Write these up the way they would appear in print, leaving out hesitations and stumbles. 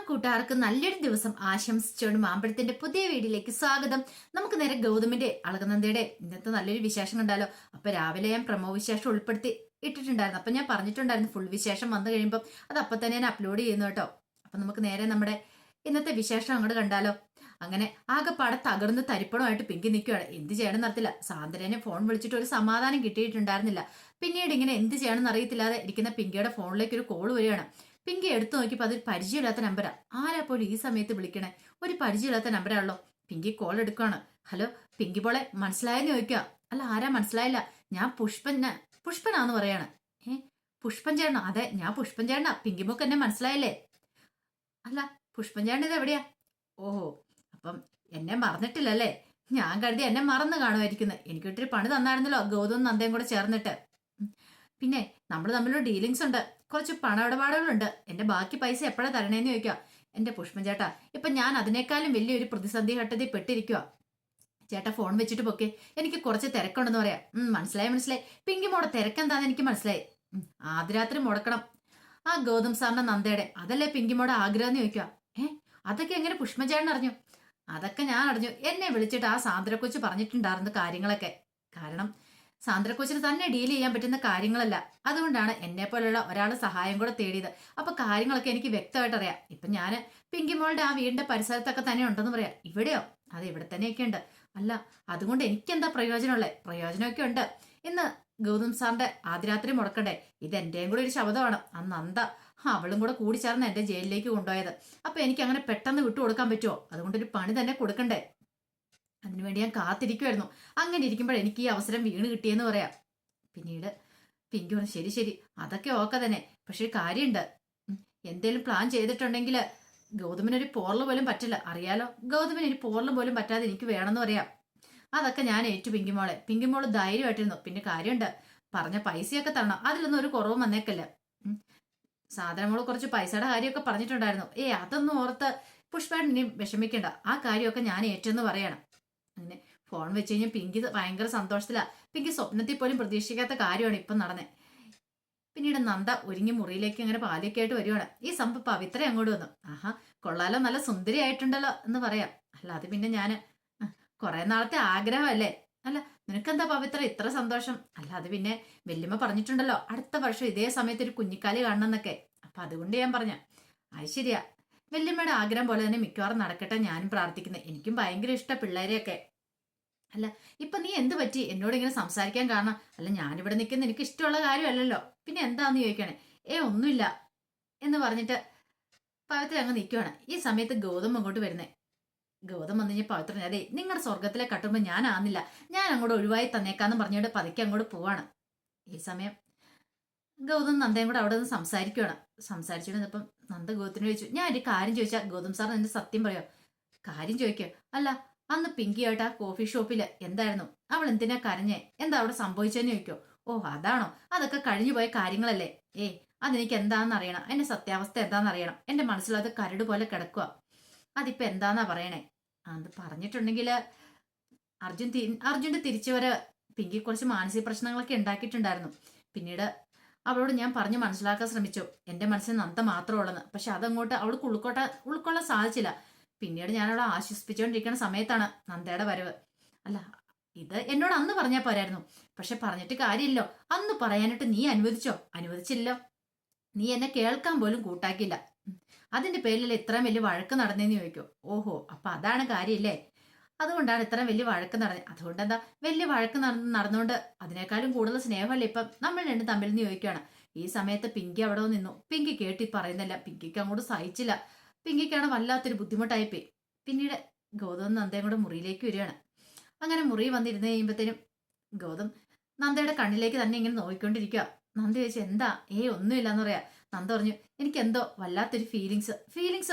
കൂട്ടുകാർക്ക് നല്ലൊരു ദിവസം ആശംസിച്ചുകൊണ്ട് മാമ്പഴത്തിന്റെ പുതിയ വീഡിയോയിലേക്ക് സ്വാഗതം. നമുക്ക് നേരെ ഗൗതമിന്റെ അളകനന്ദയുടെ ഇന്നത്തെ നല്ലൊരു വിശേഷം കണ്ടാലോ. അപ്പൊ രാവിലെ ഞാൻ പ്രമോ വിശേഷം ഉൾപ്പെടുത്തി ഇട്ടിട്ടുണ്ടായിരുന്നു. അപ്പൊ ഞാൻ പറഞ്ഞിട്ടുണ്ടായിരുന്നു ഫുൾ വിശേഷം വന്നു കഴിയുമ്പോൾ അത് അപ്പൊ തന്നെ ഞാൻ അപ്ലോഡ് ചെയ്യുന്നു കേട്ടോ. അപ്പൊ നമുക്ക് നേരെ നമ്മുടെ ഇന്നത്തെ വിശേഷം അങ്ങോട്ട് കണ്ടാലോ. അങ്ങനെ ആകെപ്പാടെ തകർന്ന് തരിപ്പണമായിട്ട് പിങ്കി നിൽക്കുകയാണ്. എന്ത് ചെയ്യണമെന്ന് അറിയത്തില്ല. സാന്ദ്രനെ ഫോൺ വിളിച്ചിട്ട് ഒരു സമാധാനം കിട്ടിയിട്ടുണ്ടായിരുന്നില്ല. പിന്നീട് ഇങ്ങനെ എന്ത് ചെയ്യണമെന്ന് അറിയത്തില്ലാതെ ഇരിക്കുന്ന പിങ്കിയുടെ ഫോണിലേക്ക് ഒരു കോൾ വരികയാണ്. പിങ്കി എടുത്തു നോക്കിയപ്പോൾ അതൊരു പരിചയമില്ലാത്ത നമ്പരാ. ആരാ പോലും ഈ സമയത്ത് വിളിക്കണേ? ഒരു പരിചയമില്ലാത്ത നമ്പരാണല്ലോ. പിങ്കി കോൾ എടുക്കുകയാണ്. ഹലോ പിങ്കി പോളെ മനസ്സിലായെന്ന് ചോദിക്കുക. അല്ല ആരാ മനസ്സിലായില്ല. ഞാൻ പുഷ്പനാന്ന് പറയാണ്. പുഷ്പൻ ചേട്ടനോ? അതെ ഞാൻ പുഷ്പൻ ചേട്ടനാ. പിങ്കി മോക്ക് എന്നെ മനസ്സിലായില്ലേ? അല്ല പുഷ്പൻ ചേട്ടൻ ഇത് എവിടെയാ? ഓഹോ അപ്പം എന്നെ മറന്നിട്ടില്ലല്ലേ? ഞാൻ കരുതി എന്നെ മറന്നു കാണുമായിരിക്കുന്നത്. എനിക്കിട്ടൊരു പണി തന്നായിരുന്നല്ലോ ഗൗതം നന്ദയും കൂടെ ചേർന്നിട്ട്. പിന്നെ നമ്മൾ തമ്മിലൊരു ഡീലിങ്സ് ഉണ്ട്, കുറച്ച് പണമിടപാടുകളുണ്ട്. എന്റെ ബാക്കി പൈസ എപ്പോഴാ തരണേന്ന് ചോദിക്കുക. എന്റെ പുഷ്പൻ ചേട്ടാ ഇപ്പൊ ഞാൻ അതിനേക്കാളും വലിയൊരു പ്രതിസന്ധി ഘട്ടത്തിൽ പെട്ടിരിക്കുക. ചേട്ടാ ഫോൺ വെച്ചിട്ട് പൊക്കെ, എനിക്ക് കുറച്ച് തിരക്കുണ്ടെന്ന് പറയാം. മനസ്സിലായി. പിങ്കി മോടെ തിരക്കെന്താന്ന് എനിക്ക് മനസ്സിലായി. ആദ്യ രാത്രി മുടക്കണം ആ ഗൗതം സാറിന്റെ നന്ദയുടെ. അതല്ലേ പിങ്കി മോടെ ആഗ്രഹം എന്ന് ചോദിക്കുക. അതൊക്കെ എങ്ങനെ പുഷ്പൻ ചേട്ടൻ അറിഞ്ഞു? അതൊക്കെ ഞാൻ അറിഞ്ഞു. എന്നെ വിളിച്ചിട്ട് ആ സാന്ദ്രക്കൊച്ച് പറഞ്ഞിട്ടുണ്ടായിരുന്നു കാര്യങ്ങളൊക്കെ. കാരണം സാന്ദ്രക്കൊച്ചിന് തന്നെ ഡീൽ ചെയ്യാൻ പറ്റുന്ന കാര്യങ്ങളല്ല. അതുകൊണ്ടാണ് എന്നെ പോലുള്ള ഒരാളെ സഹായം കൂടെ തേടിയത്. അപ്പൊ കാര്യങ്ങളൊക്കെ എനിക്ക് വ്യക്തമായിട്ട് അറിയാം. ഇപ്പൊ ഞാൻ പിങ്കിമോളുടെ ആ വീടിന്റെ പരിസരത്തൊക്കെ തന്നെ ഉണ്ടെന്ന് പറയാം. ഇവിടെയോ? അത് ഇവിടെ തന്നെയൊക്കെ ഉണ്ട്. അല്ല അതുകൊണ്ട് എനിക്കെന്താ പ്രയോജനമുള്ളേ? പ്രയോജനമൊക്കെ ഉണ്ട്. ഇന്ന് ഗൗതം സാറിന്റെ ആദ്യ രാത്രി മുടക്കണ്ടേ? ഇത് എന്റെയും കൂടെ ഒരു ശബ്ദമാണ്. അന്ന് അന്ത അവളും കൂടെ കൂടി ചേർന്ന് എന്റെ ജയിലിലേക്ക് കൊണ്ടുപോയത്. അപ്പൊ എനിക്ക് അങ്ങനെ പെട്ടെന്ന് വിട്ടുകൊടുക്കാൻ പറ്റുമോ? അതുകൊണ്ടൊരു പണി തന്നെ കൊടുക്കണ്ടേ? അതിനുവേണ്ടി ഞാൻ കാത്തിരിക്കുമായിരുന്നു. അങ്ങനെ ഇരിക്കുമ്പോൾ എനിക്ക് ഈ അവസരം വീണ് കിട്ടിയെന്ന് പറയാം. പിന്നീട് പിങ്കി പറഞ്ഞു ശരി അതൊക്കെ ഓക്കെ തന്നെ. പക്ഷെ ഒരു കാര്യമുണ്ട്. എന്തേലും പ്ലാൻ ചെയ്തിട്ടുണ്ടെങ്കിൽ ഗൗതമിനൊരു പോറല് പോലും പറ്റില്ല. അറിയാലോ ഗൗതമിന് ഒരു പോറല് പോലും പറ്റാതെ എനിക്ക് വേണമെന്ന് പറയാം. അതൊക്കെ ഞാൻ ഏറ്റു പിങ്കിമോളെ. പിങ്കിമോള് ധൈര്യമായിട്ടിരുന്നു. പിന്നെ കാര്യമുണ്ട്, പറഞ്ഞ പൈസയൊക്കെ തരണം. അതിലൊന്നും ഒരു കുറവും വന്നേക്കല്ല. സാധനങ്ങൾ കുറച്ച് പൈസയുടെ കാര്യമൊക്കെ പറഞ്ഞിട്ടുണ്ടായിരുന്നു. അതൊന്നും ഓർത്ത് പുഷ്പേട്ടൻ ഇനി വിഷമിക്കണ്ട. ആ കാര്യമൊക്കെ ഞാൻ ഏറ്റെന്ന് പറയണം. അങ്ങനെ ഫോൺ വെച്ച് കഴിഞ്ഞാൽ പിങ്കി ഭയങ്കര സന്തോഷത്തിലാ. പിങ്കി സ്വപ്നത്തിൽ പോലും പ്രതീക്ഷിക്കാത്ത കാര്യമാണ് ഇപ്പം നടന്നത്. പിന്നീട് നന്ദ ഒരുങ്ങി മുറിയിലേക്ക് അങ്ങനെ പാലിയൊക്കെ ആയിട്ട് വരുവാണ്. ഈ സംഭവം പവിത്ര അങ്ങോട്ട് വന്നു. ആഹാ കൊള്ളാലോ, നല്ല സുന്ദരി ആയിട്ടുണ്ടല്ലോ എന്ന് പറയാം. അല്ല അത് പിന്നെ ഞാന് കുറെ നാളത്തെ ആഗ്രഹമല്ലേ. അല്ല നിനക്കെന്താ പവിത്ര ഇത്ര സന്തോഷം? അല്ല അത് പിന്നെ വല്യമ്മ പറഞ്ഞിട്ടുണ്ടല്ലോ അടുത്ത വർഷം ഇതേ സമയത്ത് ഒരു കുഞ്ഞിക്കാലി കാണണം എന്നൊക്കെ. അപ്പൊ അതുകൊണ്ട് ഞാൻ പറഞ്ഞ അത് ശരിയാ. വല്യമ്മയുടെ ആഗ്രഹം പോലെ തന്നെ മിക്കവാറും നടക്കട്ടെ ഞാനും പ്രാർത്ഥിക്കുന്നത്. എനിക്കും ഭയങ്കര ഇഷ്ടം പിള്ളേരെയൊക്കെ. അല്ല ഇപ്പൊ നീ എന്ത് പറ്റി എന്നോട് ഇങ്ങനെ സംസാരിക്കാൻ കാരണം? അല്ല ഞാനിവിടെ നിൽക്കുന്ന എനിക്ക് ഇഷ്ടമുള്ള കാര്യമല്ലല്ലോ. പിന്നെ എന്താന്ന് ചോദിക്കണേ? ഒന്നുമില്ല എന്ന് പറഞ്ഞിട്ട് പവിത്ര അങ്ങ് നിൽക്കുവാണ്. ഈ സമയത്ത് ഗൗതം അങ്ങോട്ട് വരുന്നേ. ഗൗതം വന്നു കഴിഞ്ഞാൽ പവിത്ര അതെ നിങ്ങളുടെ സ്വർഗത്തിലെ കട്ടുമ്പോൾ ഞാൻ ആന്നില്ല, ഞാൻ അങ്ങോട്ട് ഒഴിവായി തന്നേക്കാന്ന് പറഞ്ഞിട്ട് പതുക്കെ അങ്ങോട്ട് പോവാണ്. ഈ സമയം ഗൗതം നന്ദയും കൂടെ അവിടെ നിന്ന് സംസാരിക്കുകയാണ്. സംസാരിച്ചിരുന്നപ്പം നന്ദ ഗൗതത്തിനോട് ചോദിച്ചു, ഞാൻ ഒരു കാര്യം ചോദിച്ചാൽ ഗൗതം സാർ എന്റെ സത്യം പറയോ? കാര്യം ചോദിക്കുക. അല്ല അന്ന് പിങ്കിയായിട്ട് ആ കോഫി ഷോപ്പില് എന്തായിരുന്നു? അവൾ എന്തിനാ കരഞ്ഞേ? എന്താ അവിടെ സംഭവിച്ചെന്ന് ചോദിക്കോ. അതാണോ? അതൊക്കെ കഴിഞ്ഞു പോയ കാര്യങ്ങളല്ലേ. അതെനിക്ക് എന്താണെന്ന് അറിയണം. അതിന്റെ സത്യാവസ്ഥ എന്താണെന്ന് അറിയണം. എന്റെ മനസ്സിലത് കരട് പോലെ കിടക്കുക. അതിപ്പോ എന്താന്നാ പറയണേ? അത് പറഞ്ഞിട്ടുണ്ടെങ്കിൽ അർജുന്റെ തിരിച്ചുവരെ പിങ്കി കുറച്ച് മാനസിക പ്രശ്നങ്ങളൊക്കെ ഉണ്ടാക്കിയിട്ടുണ്ടായിരുന്നു. പിന്നീട് അവളോട് ഞാൻ പറഞ്ഞു മനസ്സിലാക്കാൻ ശ്രമിച്ചു എന്റെ മനസ്സിൽ നന്ദ മാത്രമേ ഉള്ളെന്ന്. പക്ഷെ അതങ്ങോട്ട് അവൾക്ക് ഉൾക്കൊള്ളാൻ സാധിച്ചില്ല. പിന്നീട് ഞാൻ അവളെ ആശ്വസിപ്പിച്ചുകൊണ്ടിരിക്കുന്ന സമയത്താണ് നന്ദയുടെ വരവ്. അല്ല ഇത് എന്നോട് അന്ന് പറഞ്ഞാൽ പോരായിരുന്നു. പക്ഷെ പറഞ്ഞിട്ട് കാര്യമില്ലോ. അന്ന് പറയാനായിട്ട് നീ അനുവദിച്ചോ? അനുവദിച്ചില്ലോ. നീ എന്നെ കേൾക്കാൻ പോലും കൂട്ടാക്കില്ല. അതിന്റെ പേരിലല്ലേ ഇത്രയും വലിയ വഴക്ക് നടന്നേന്ന് ചോദിക്കോ. അപ്പൊ അതാണ് കാര്യമില്ലേ? അതുകൊണ്ടാണ് ഇത്രയും വലിയ വഴക്ക് നടന്നത്. അതുകൊണ്ട് എന്താ വലിയ വഴക്ക് നടന്നുകൊണ്ട് അതിനേക്കാളും കൂടുതൽ സ്നേഹമല്ലേ ഇപ്പം നമ്മൾ രണ്ടും തമ്മിൽ നിന്ന് ചോദിക്കുകയാണ്. ഈ സമയത്ത് പിങ്കി അവിടെ നിന്നു. പിങ്കി കേട്ടി പറയുന്നില്ല. പിങ്കിക്ക് അങ്ങോട്ട് സഹിച്ചില്ല. പിങ്കിക്കാണ് വല്ലാത്തൊരു ബുദ്ധിമുട്ടായിപ്പോയി. പിന്നീട് ഗൗതം നന്ദയും കൂടെ മുറിയിലേക്ക് വരികയാണ്. അങ്ങനെ മുറി വന്നിരുന്ന് കഴിയുമ്പോഴത്തേനും ഗൗതം നന്ദയുടെ കണ്ണിലേക്ക് തന്നെ ഇങ്ങനെ നോക്കിക്കൊണ്ടിരിക്കുക. നന്ദ ചോദിച്ചു എന്താ? ഒന്നുമില്ല എന്ന് പറയാ. നന്ദ പറഞ്ഞു എനിക്ക് എന്തോ വല്ലാത്തൊരു ഫീലിങ്സ്.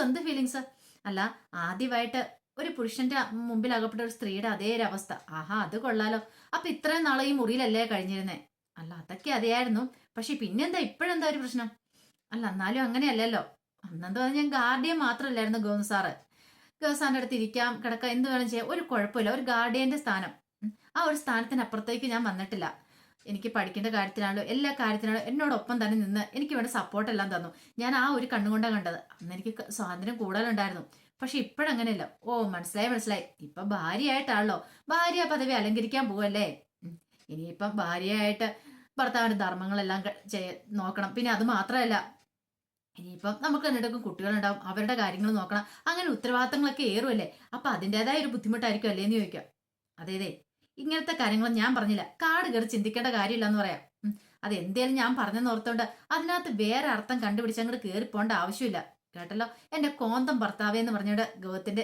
എന്ത് ഫീലിങ്സ്? അല്ല ആദ്യമായിട്ട് ഒരു പുരുഷന്റെ മുമ്പിൽ അകപ്പെട്ട ഒരു സ്ത്രീയുടെ അതേ ഒരു അവസ്ഥ. ആഹാ അത് കൊള്ളാലോ. അപ്പൊ ഇത്രയും നാളെ ഈ മുറിയിലല്ലേ കഴിഞ്ഞിരുന്നേ? അല്ല അതൊക്കെ അറിയായിരുന്നു. പക്ഷെ പിന്നെന്താ ഇപ്പോഴെന്താ ഒരു പ്രശ്നം? അല്ല എന്നാലും അങ്ങനെയല്ലല്ലോ. അന്നെന്താ പറഞ്ഞാൽ ഞാൻ ഗാർഡിയൻ മാത്രമല്ലായിരുന്നു ഗൗതം സാറ്. ഗൗതം സാറിന്റെ അടുത്ത് ഇരിക്കാം കിടക്കാം എന്ത് വേണം ചെയ്യാം, ഒരു കുഴപ്പമില്ല. ഒരു ഗാർഡിയന്റെ സ്ഥാനം, ആ ഒരു സ്ഥാനത്തിന് അപ്പുറത്തേക്ക് ഞാൻ വന്നിട്ടില്ല. എനിക്ക് പഠിക്കേണ്ട കാര്യത്തിനാണല്ലോ എല്ലാ കാര്യത്തിനാണല്ലോ എന്നോടൊപ്പം തന്നെ നിന്ന് എനിക്ക് വേണ്ട സപ്പോർട്ടെല്ലാം തന്നു. ഞാൻ ആ ഒരു കണ്ണുകൊണ്ടാണ് കണ്ടത്. അന്ന് എനിക്ക് സ്വാതന്ത്ര്യം കൂടുതലുണ്ടായിരുന്നു. പക്ഷെ ഇപ്പോഴങ്ങനെയല്ല. ഓ, മനസ്സിലായി മനസ്സിലായി. ഇപ്പൊ ഭാര്യയായിട്ടാണല്ലോ ഭാര്യ പദവി അലങ്കരിക്കാൻ പോവല്ലേ. ഇനിയിപ്പം ഭാര്യയായിട്ട് ഭർത്താവിന്റെ ധർമ്മങ്ങളെല്ലാം നോക്കണം. പിന്നെ അത് മാത്രമല്ല, ഇനിയിപ്പം നമുക്ക് എന്നിട്ടൊക്കെ കുട്ടികളുണ്ടാവും, അവരുടെ കാര്യങ്ങൾ നോക്കണം. അങ്ങനെ ഉത്തരവാദിത്തങ്ങളൊക്കെ ഏറുമല്ലേ. അപ്പൊ അതിൻ്റെതായ ഒരു ബുദ്ധിമുട്ടായിരിക്കും അല്ലേന്ന് ചോദിക്കാം. അതേതേ, ഇങ്ങനത്തെ കാര്യങ്ങൾ ഞാൻ പറഞ്ഞില്ല, കാട് കയറി ചിന്തിക്കേണ്ട കാര്യമില്ല എന്ന് പറയാം. അത് എന്തേലും ഞാൻ പറഞ്ഞെന്ന് ഓർത്തോണ്ട് അതിനകത്ത് വേറെ അർത്ഥം കണ്ടുപിടിച്ച് അങ്ങോട്ട് കയറി പോകേണ്ട ആവശ്യമില്ല. കേട്ടല്ലോ, എന്റെ കോന്തം ഭർത്താവേ എന്ന് പറഞ്ഞോണ്ട് ഗൗതത്തിന്റെ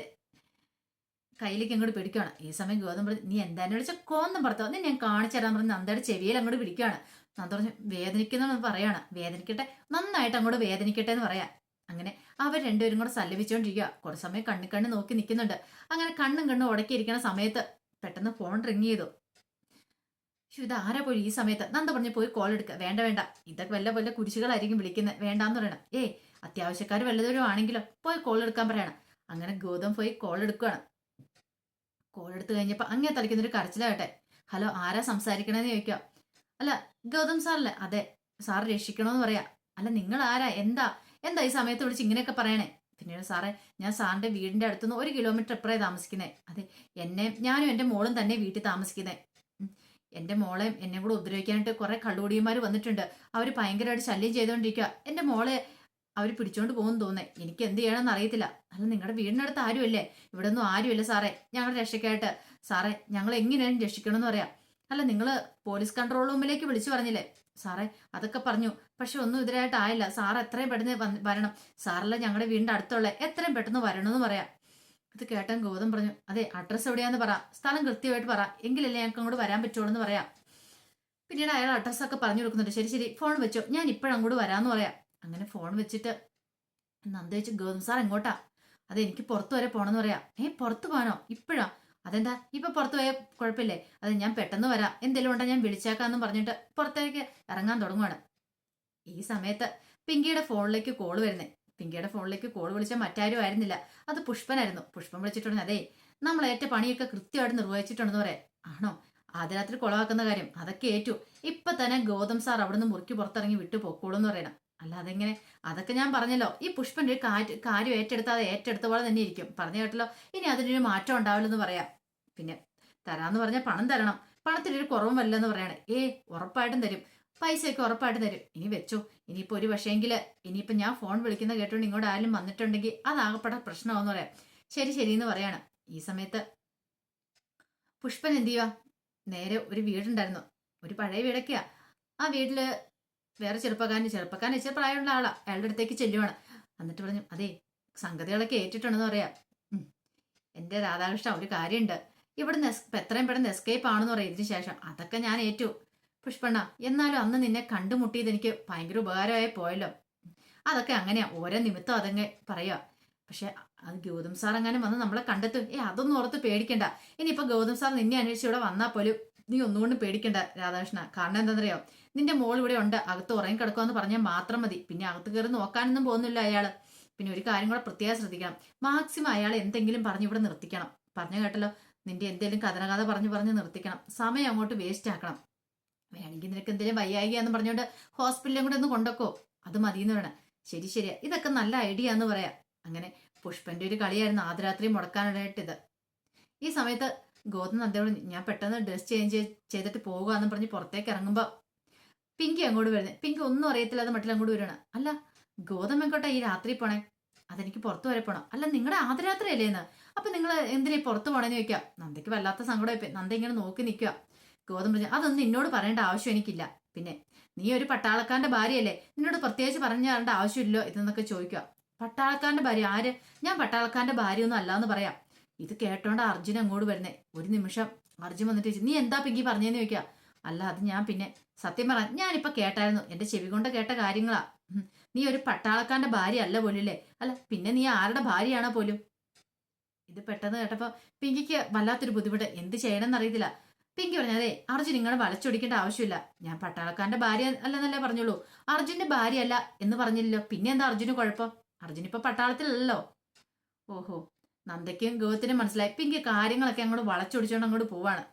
കയ്യിലേക്ക് അങ്ങോട്ട് പിടിക്കുകയാണ്. ഈ സമയം ഗൗതം പറഞ്ഞു, നീ എന്തായാലും വിളിച്ച കോന്തം ഭർത്താവ്, നീ ഞാൻ കാണിച്ചു തരാൻ പറഞ്ഞ് നന്ദയുടെ ചെവിയിൽ അങ്ങോട്ട് പിടിക്കുകയാണ്. നന്ദ പറഞ്ഞു, വേദനിക്കുന്ന പറയാണ്. വേദനിക്കട്ടെ, നന്നായിട്ട് അങ്ങോട്ട് വേദനിക്കട്ടെ എന്ന് പറയാം. അങ്ങനെ അവർ രണ്ടുപേരും കൂടെ സല്ലപിച്ചുകൊണ്ടിരിക്കുക. കുറച്ച് സമയം കണ്ണു നോക്കി നിൽക്കുന്നുണ്ട്. അങ്ങനെ കണ്ണും ഉടക്കിയിരിക്കുന്ന സമയത്ത് പെട്ടെന്ന് ഫോൺ റിങ് ചെയ്തു. ഇത് ആരാ പോയി ഈ സമയത്ത്? നന്ദ പറഞ്ഞു, പോയി കോൾ എടുക്കുക. വേണ്ട വേണ്ട, ഇതൊക്കെ വല്ല കുരിശുകളായിരിക്കും വിളിക്കുന്നത്, വേണ്ടാന്ന് പറയണം. അത്യാവശ്യക്കാർ വല്ലതോരും ആണെങ്കിലോ, പോയി കോൾ എടുക്കാൻ പറയണം. അങ്ങനെ ഗൗതം പോയി കോൾ എടുക്കുകയാണ്. കോൾ എടുത്തു കഴിഞ്ഞപ്പോ അങ്ങേ തളിക്കുന്നൊരു കരച്ചിലാകട്ടെ. ഹലോ, ആരാ സംസാരിക്കണമെന്ന് ചോദിക്കുക. അല്ല, ഗൗതം സാറല്ലേ? അതെ, സാർ രക്ഷിക്കണമെന്ന് പറയാ. അല്ല, നിങ്ങൾ ആരാ? എന്താ ഈ സമയത്ത് വിളിച്ച് ഇങ്ങനെയൊക്കെ പറയണേ? പിന്നീട്, സാറേ, ഞാൻ സാറിന്റെ വീടിന്റെ അടുത്തുനിന്ന് 1 കിലോമീറ്റർ അപ്പുറേ താമസിക്കുന്നേ. അതെ, ഞാനും എന്റെ മോളും തന്നെ വീട്ടിൽ താമസിക്കുന്നേ. എന്റെ മോളെ എന്നെ കൂടെ ഉപദ്രവിക്കാനായിട്ട് കുറെ കള്ളുകൂടിയന്മാർ വന്നിട്ടുണ്ട്. അവർ ഭയങ്കരമായിട്ട് ശല്യം ചെയ്തുകൊണ്ടിരിക്കുക. എന്റെ മോളെ അവർ പിടിച്ചോണ്ട് പോകുന്നു തോന്നേ. എനിക്ക് എന്ത് ചെയ്യണമെന്ന് അറിയത്തില്ല. അല്ല, നിങ്ങളുടെ വീടിനടുത്ത് ആരുമല്ലേ? ഇവിടെ ഒന്നും ആരുമില്ല സാറേ, ഞങ്ങളുടെ രക്ഷയ്ക്കായിട്ട്. സാറേ, ഞങ്ങൾ എങ്ങനെയാണ് രക്ഷിക്കണമെന്ന് പറയാം. അല്ല, നിങ്ങൾ പോലീസ് കൺട്രോൾ റൂമിലേക്ക് വിളിച്ചു പറഞ്ഞില്ലേ? സാറേ, അതൊക്കെ പറഞ്ഞു. പക്ഷെ ഒന്നും ഇതിനായിട്ട് ആയില്ല. സാർ എത്രയും പെട്ടെന്ന് വരണം. സാറല്ല ഞങ്ങളുടെ വീടിന്റെ അടുത്തുള്ള, എത്രയും പെട്ടെന്ന് വരണമെന്ന് പറയാം. ഇത് കേട്ടൻ ഗൗതം പറഞ്ഞു, അതെ, അഡ്രസ്സ് എവിടെയാന്ന് പറ, സ്ഥലം കൃത്യമായിട്ട് പറ, എങ്കിലല്ലേ ഞങ്ങൾക്ക് അങ്ങോട്ട് വരാൻ പറ്റുള്ളൂ എന്ന് പറയാം. പിന്നീട് അയാൾ അഡ്രസ്സൊക്കെ പറഞ്ഞു കൊടുക്കുന്നുണ്ട്. ശരി ശരി, ഫോൺ വെച്ചോ, ഞാൻ ഇപ്പോഴങ്ങോട്ട് വരാമെന്ന് പറയാം. അങ്ങനെ ഫോൺ വെച്ചിട്ട് നന്ദ വെച്ച്, ഗൗതം സാർ എങ്ങോട്ടാ? അതെ, എനിക്ക് പുറത്തു വരെ പോണെന്ന് പറയാം. പുറത്തു പോകാനോ? ഇപ്പോഴാ? അതെന്താ, ഇപ്പൊ പുറത്തു പോയാൽ കുഴപ്പമില്ലേ? അത് ഞാൻ പെട്ടെന്ന് വരാം, എന്തെങ്കിലും ഉണ്ടോ ഞാൻ വിളിച്ചേക്കാന്നും പറഞ്ഞിട്ട് പുറത്തേക്ക് ഇറങ്ങാൻ തുടങ്ങുവാണ്. ഈ സമയത്ത് പിങ്കിയുടെ ഫോണിലേക്ക് കോൾ വരുന്നേ. പിങ്കിയുടെ ഫോണിലേക്ക് കോൾ വിളിച്ചാൽ മറ്റാരും ആയിരുന്നില്ല, അത് പുഷ്പനായിരുന്നു. പുഷ്പം വിളിച്ചിട്ടുണ്ടെങ്കിൽ, അതെ, നമ്മൾ ഏറ്റ പണിയൊക്കെ കൃത്യമായിട്ട് നിർവഹിച്ചിട്ടുണ്ടെന്ന് പറയാം. ആണോ? ആദ്യ രാത്രി കൊളവാക്കുന്ന കാര്യം അതൊക്കെ ഏറ്റു. ഇപ്പൊ തന്നെ ഗൗതം സാർ അവിടുന്ന് മുറിക്ക് പുറത്തിറങ്ങി വിട്ടു പൊക്കോളൂന്ന് പറയണം. അല്ല, അതെങ്ങനെ? അതൊക്കെ ഞാൻ പറഞ്ഞല്ലോ, ഈ പുഷ്പന്റെ ഒരു കാര്യം ഏറ്റെടുത്താതെ ഏറ്റെടുത്ത പോലെ തന്നെ ഇരിക്കും. പറഞ്ഞു കേട്ടല്ലോ, ഇനി അതിനൊരു മാറ്റം ഉണ്ടാവില്ലെന്ന് പറയാം. പിന്നെ തരാന്ന് പറഞ്ഞാൽ പണം തരണം, പണത്തിനൊരു കുറവും വരില്ലെന്ന് പറയാണ്. ഉറപ്പായിട്ടും തരും, പൈസയൊക്കെ ഉറപ്പായിട്ട് തരും. ഇനി വെച്ചോ. ഇനിയിപ്പോ ഒരു പക്ഷേങ്കില് ഇനിയിപ്പോ ഞാൻ ഫോൺ വിളിക്കുന്ന കേട്ടോണ്ട് ഇങ്ങോട്ട് ആരും വന്നിട്ടുണ്ടെങ്കിൽ അതാകപ്പെട്ട പ്രശ്നമാവെന്ന് പറയാം. ശരി ശരി എന്ന് പറയാണ്. ഈ സമയത്ത് പുഷ്പൻ എന്ത് ചെയ്യുക, നേരെ ഒരു വീടുണ്ടായിരുന്നു, ഒരു പഴയ വീടൊക്കെയാ. ആ വീട്ടില് വേറെ ചെറുപ്പക്കാരൻ ഇച്ചിരി പ്രായമുള്ള ആളാ. അയാളുടെ അടുത്തേക്ക് ചെല്ലുവാണ്. എന്നിട്ട് പറഞ്ഞു, അതെ, സംഗതികളൊക്കെ ഏറ്റിട്ടുണ്ടെന്ന് പറയാം. എന്റെ രാധാകൃഷ്ണ, ഒരു കാര്യമുണ്ട്, ഇവിടുന്ന് എത്രയും പെട്ടെന്ന് എസ്കേപ്പ് ആണെന്ന് പറയാം. ഇതിന് ശേഷം അതൊക്കെ ഞാൻ ഏറ്റു പുഷ്പണ്ണ. എന്നാലും അന്ന് നിന്നെ കണ്ടുമുട്ടിയത് എനിക്ക് ഭയങ്കര ഉപകാരമായി പോയല്ലോ. അതൊക്കെ അങ്ങനെയാ, ഓരോ നിമിത്തം അതങ്ങ് പറയാ. പക്ഷെ അത് ഗൗതം സാർ അങ്ങനെ വന്ന് നമ്മളെ കണ്ടെത്തും. അതൊന്നും ഓർത്ത് പേടിക്കണ്ട. ഇനിയിപ്പോ ഗൗതം സാർ നിന്നെ അന്വേഷിച്ച് ഇവിടെ വന്നാൽ പോലും നീ ഒന്നുകൊണ്ടും പേടിക്കണ്ട രാധാകൃഷ്ണ. കാരണം എന്താണെന്നറിയോ, നിന്റെ മോൾ ഇവിടെ ഉണ്ട്, അകത്ത് ഉറങ്ങി കിടക്കുമെന്ന് പറഞ്ഞാൽ മാത്രം മതി. പിന്നെ അകത്ത് കയറി നോക്കാനൊന്നും പോകുന്നില്ല അയാള്. പിന്നെ ഒരു കാര്യം കൂടെ പ്രത്യേകം ശ്രദ്ധിക്കണം, മാക്സിമം അയാൾ എന്തെങ്കിലും പറഞ്ഞ് ഇവിടെ നിർത്തിക്കണം. പറഞ്ഞു കേട്ടല്ലോ, നിന്റെ എന്തെങ്കിലും കഥ പറഞ്ഞ് നിർത്തിക്കണം. സമയം അങ്ങോട്ട് വേസ്റ്റ് ആക്കണം. വേണമെങ്കിൽ നിനക്ക് എന്തെങ്കിലും വയ്യായികയെന്ന് പറഞ്ഞുകൊണ്ട് ഹോസ്പിറ്റലിലും കൂടെ ഒന്ന് കൊണ്ടൊക്കോ, അത് മതിയെന്ന് പറയണം. ശരി ശരിയാ, ഇതൊക്കെ നല്ല ഐഡിയ എന്ന് പറയാം. അങ്ങനെ പുഷ്പന്റെ ഒരു കളിയായിരുന്നു ആദ്യരാത്രി മുടക്കാനായിട്ടിത്. ഈ സമയത്ത് ഗൗതം നന്ദയോട്, ഞാൻ പെട്ടെന്ന് ഡ്രസ് ചേഞ്ച് ചെയ്തിട്ട് പോകുക എന്ന് പറഞ്ഞ് പുറത്തേക്ക് ഇറങ്ങുമ്പോ പിങ്കി അങ്ങോട്ട് വരുന്നത്. പിങ്കി ഒന്നും അറിയത്തില്ല, അത് മട്ടിൽ അങ്ങോട്ട് വരണം. അല്ല, ഗൗതം എങ്ങോട്ടെ ഈ രാത്രി പോണേ? അതെനിക്ക് പുറത്തു വരെ പോണം. അല്ല, നിങ്ങളുടെ ആദ്യരാത്രി അല്ലേന്ന്, അപ്പൊ നിങ്ങൾ എന്തിനാ പുറത്തു പോണേന്ന് ചോദിക്കാം. നന്ദയ്ക്ക് വല്ലാത്ത സങ്കടമായി. നന്ദ ഇങ്ങനെ നോക്കി നിൽക്കുക. ഗൗതം പറഞ്ഞു, അതൊന്നും എന്നോട് പറയേണ്ട ആവശ്യം എനിക്കില്ല. പിന്നെ നീ ഒരു പട്ടാളക്കാരന്റെ ഭാര്യയല്ലേ, നിന്നോട് പ്രത്യേകിച്ച് പറഞ്ഞു തരേണ്ട ആവശ്യമില്ലോ ഇതെന്നൊക്കെ ചോദിക്കുക. പട്ടാളക്കാരന്റെ ഭാര്യ? ആര്? ഞാൻ പട്ടാളക്കാരന്റെ ഭാര്യയൊന്നും അല്ലാന്ന് പറയാം. ഇത് കേട്ടോണ്ട് അർജുൻ അങ്ങോട്ട് വരുന്നേ. ഒരു നിമിഷം അർജുൻ വന്നിട്ട് ചോദിച്ചു, നീ എന്താ പിങ്കി പറഞ്ഞേന്ന് ചോദിക്കുക. അല്ല, അത് ഞാൻ പിന്നെ സത്യം പറയാം, ഞാനിപ്പോ കേട്ടായിരുന്നു, എന്റെ ചെവി കൊണ്ട് കേട്ട കാര്യങ്ങളാ. നീ ഒരു പട്ടാളക്കാരന്റെ ഭാര്യ അല്ല പോലില്ലേ? അല്ല, പിന്നെ നീ ആരുടെ ഭാര്യയാണോ പോലും? ഇത് പെട്ടെന്ന് കേട്ടപ്പോ പിങ്കിക്ക് വല്ലാത്തൊരു ബുദ്ധിമുട്ട്. എന്ത് ചെയ്യണമെന്ന് അറിയത്തില്ല. പിങ്കി പറഞ്ഞതേ, അർജുൻ ഇങ്ങനെ വളച്ചൊടിക്കേണ്ട ആവശ്യമില്ല. ഞാൻ പട്ടാളക്കാരന്റെ ഭാര്യ അല്ലെന്നല്ലേ പറഞ്ഞുള്ളൂ, അർജുന്റെ ഭാര്യ അല്ല എന്ന് പറഞ്ഞില്ലല്ലോ. പിന്നെ എന്താ അർജുന് കുഴപ്പം? അർജുൻ ഇപ്പൊ പട്ടാളത്തിലല്ലോ. ഓഹോ, നന്ദയ്ക്കും ഗൗതത്തിനും മനസ്സിലായി. പിങ്കി കാര്യങ്ങളൊക്കെ അങ്ങോട്ട് വളച്ചൊടിച്ചോണ്ട് അങ്ങോട്ട് പോവാണ്.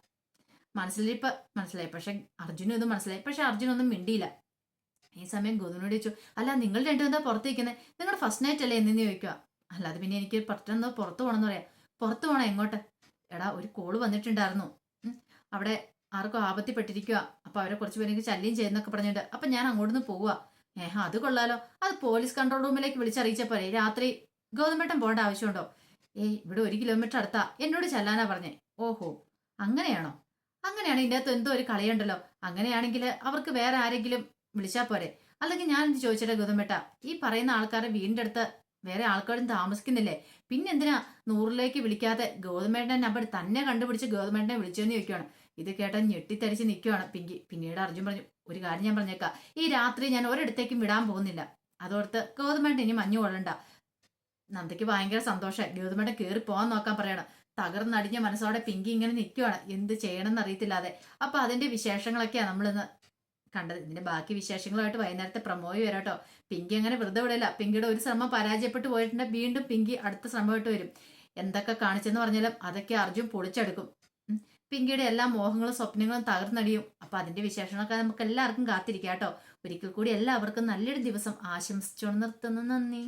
മനസ്സിലിരിപ്പ് മനസ്സിലായി. പക്ഷെ അർജുനും ഇത് മനസ്സിലായി. പക്ഷെ അർജുനൊന്നും മിണ്ടിയില്ല. ഈ സമയം ഗൗതമിനോട് ചോദിച്ചു, അല്ല നിങ്ങൾ രണ്ടും എന്താ പുറത്ത് നിൽക്കുന്നത്? നിങ്ങളുടെ ഫസ്റ്റ് നൈറ്റ് അല്ലേ എന്നു ചോദിക്കുക. അല്ലാതെ പിന്നെ എനിക്ക് പെട്ടെന്ന് പുറത്ത് പോകണമെന്ന് പറയാം. പുറത്ത് പോകണം എങ്ങോട്ട്? എടാ ഒരു കോള് വന്നിട്ടുണ്ടായിരുന്നു. അവിടെ ആർക്കും ആപത്തിപ്പെട്ടിരിക്കുക. അപ്പൊ അവരെ കുറച്ച് പേരെങ്കിൽ ശല്യം ചെയ്യുന്നൊക്കെ പറഞ്ഞിട്ട്. അപ്പൊ ഞാൻ അങ്ങോട്ട് പോവുക. അത് കൊള്ളാലോ. അത് പോലീസ് കൺട്രോൾ റൂമിലേക്ക് വിളിച്ചറിയിച്ച പോലെ രാത്രി ഗൗതമേട്ടൻ പോകേണ്ട ആവശ്യമുണ്ടോ? ഇവിടെ 1 കിലോമീറ്റർ അടുത്താ, എന്നോട് ചെല്ലാനാ പറഞ്ഞേ. ഓഹോ, അങ്ങനെയാണോ? അങ്ങനെയാണ് ഇതിൻ്റെ അകത്ത് എന്തോ ഒരു കളിയുണ്ടല്ലോ. അങ്ങനെയാണെങ്കിൽ അവർക്ക് വേറെ ആരെങ്കിലും വിളിച്ചാൽ പോരെ? അല്ലെങ്കിൽ ഞാൻ എന്ത് ചോദിച്ചിട്ടെ ഗൗതമേട്ട, ഈ പറയുന്ന ആൾക്കാരെ വീടിൻ്റെ അടുത്ത് വേറെ ആൾക്കാരും താമസിക്കുന്നില്ലേ? പിന്നെന്തിനാ 100ലേക്ക് വിളിക്കാതെ ഗൗതമേട്ടൻ്റെ നമ്പർ തന്നെ കണ്ടുപിടിച്ച് ഗൗതമേട്ടനെ വിളിച്ചെന്ന് ചോദിക്കുകയാണ്. ഇത് കേട്ടാൽ ഞെട്ടിത്തരിച്ച് നിൽക്കുകയാണ് പിങ്കി. പിന്നീട് അർജുൻ പറഞ്ഞു, ഒരു കാര്യം ഞാൻ പറഞ്ഞേക്കാം, ഈ രാത്രി ഞാൻ ഒരിടത്തേക്കും വിടാൻ പോകുന്നില്ല. അതോർത്ത് ഗൗതമേട്ടൻ ഇനി മഞ്ഞു കൊള്ളണ്ട. നന്ദയ്ക്ക് ഭയങ്കര സന്തോഷമായി. ഗൗതമേട്ടൻ കയറി പോകാൻ നോക്കാൻ പറയണം. തകർന്നടിഞ്ഞ മനസ്സോടെ പിങ്കി ഇങ്ങനെ നിൽക്കുകയാണ്, എന്ത് ചെയ്യണമെന്ന് അറിയത്തില്ലാതെ. അപ്പൊ അതിന്റെ വിശേഷങ്ങളൊക്കെയാണ് നമ്മളിന്ന് കണ്ടത്. ഇതിന്റെ ബാക്കി വിശേഷങ്ങളുമായിട്ട് വൈകുന്നേരത്തെ പ്രമോയി വരാട്ടോ. പിങ്കി അങ്ങനെ വെറുതെ വിടില്ല. പിങ്കിയുടെ ഒരു ശ്രമം പരാജയപ്പെട്ടു പോയിട്ടുണ്ട്, വീണ്ടും പിങ്കി അടുത്ത ശ്രമമായിട്ട് വരും. എന്തൊക്കെ കാണിച്ചെന്ന് പറഞ്ഞാലും അതൊക്കെ അർജുൻ പൊളിച്ചെടുക്കും. പിങ്കിയുടെ എല്ലാ മോഹങ്ങളും സ്വപ്നങ്ങളും തകർന്നടിയും. അപ്പൊ അതിന്റെ വിശേഷങ്ങളൊക്കെ നമുക്ക് എല്ലാവർക്കും കാത്തിരിക്കാം കേട്ടോ. ഒരിക്കൽ കൂടി എല്ലാവർക്കും നല്ലൊരു ദിവസം ആശംസിച്ചോണ്ട് നിർത്തുന്നു. നന്ദി.